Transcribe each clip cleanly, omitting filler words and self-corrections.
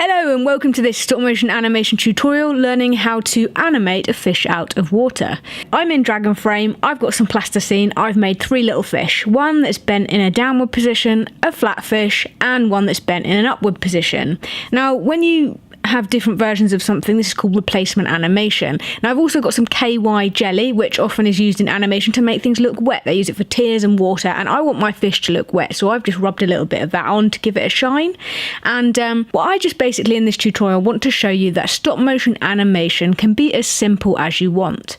Hello and welcome to this stop motion animation tutorial learning how to animate a fish out of water. I'm in Dragon Frame, I've got some plasticine, I've made three little fish. One that's bent in a downward position, a flat fish, and one that's bent in an upward position. Now when you have different versions of something, this is called replacement animation. Now I've also got some KY jelly, which often is used in animation to make things look wet. They use it for tears and water, and I want my fish to look wet, so I've just rubbed a little bit of that on to give it a shine. And I just basically in this tutorial want to show you that stop motion animation can be as simple as you want.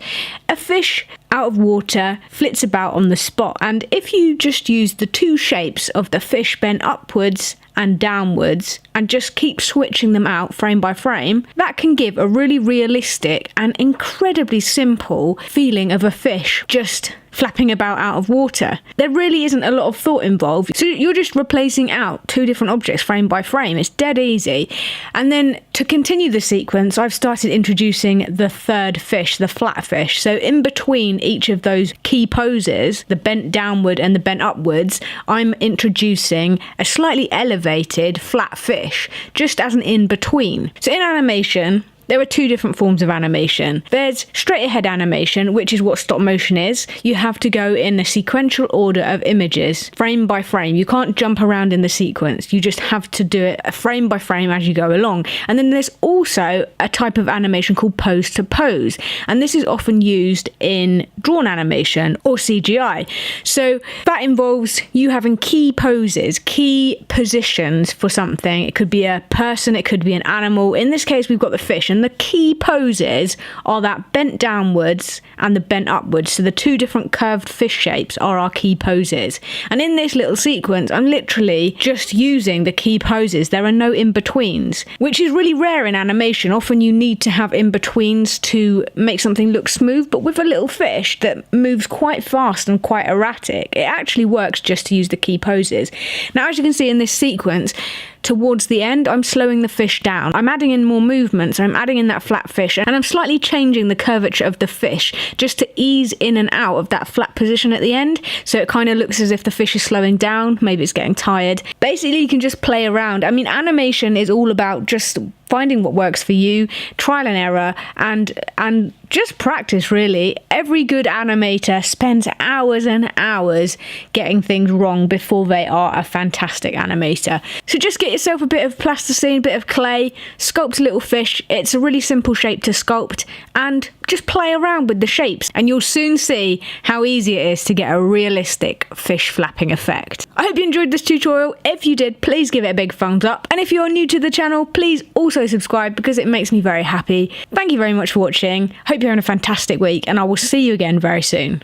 A fish out of water flits about on the spot, and if you just use the two shapes of the fish bent upwards and downwards and just keep switching them out frame by frame, that can give a really realistic and incredibly simple feeling of a fish just flapping about out of water. There really isn't a lot of thought involved, so you're just replacing out two different objects frame by frame. It's dead easy. And then to continue the sequence, I've started introducing the third fish, the flat fish. So in between each of those key poses, the bent downward and the bent upwards, I'm introducing a slightly elevated flat fish, just as an in-between. So in animation, there are two different forms of animation. There's straight ahead animation, which is what stop motion is. You have to go in a sequential order of images, frame by frame. You can't jump around in the sequence. You just have to do it frame by frame as you go along. And then there's also a type of animation called pose to pose. And this is often used in drawn animation or CGI. So that involves you having key poses, key positions for something. It could be a person, it could be an animal. In this case, we've got the fish. And the key poses are that bent downwards and the bent upwards. So the two different curved fish shapes are our key poses. And in this little sequence, I'm literally just using the key poses. There are no in-betweens, which is really rare in animation. Often you need to have in-betweens to make something look smooth. But with a little fish that moves quite fast and quite erratic, it actually works just to use the key poses. Now, as you can see in this sequence, towards the end, I'm slowing the fish down. I'm adding in more movement, so I'm adding in that flat fish, and I'm slightly changing the curvature of the fish just to ease in and out of that flat position at the end, so it kind of looks as if the fish is slowing down, maybe it's getting tired. Basically, you can just play around. I mean, animation is all about just finding what works for you, trial and error, and just practice, really. Every good animator spends hours and hours getting things wrong before they are a fantastic animator. So just get yourself a bit of plasticine, a bit of clay, sculpt a little fish. It's a really simple shape to sculpt, and just play around with the shapes, and you'll soon see how easy it is to get a realistic fish flapping effect. I hope you enjoyed this tutorial. If you did, please give it a big thumbs up, and if you're new to the channel, please also subscribe because it makes me very happy. Thank you very much for watching. Hope you're having a fantastic week, and I will see you again very soon.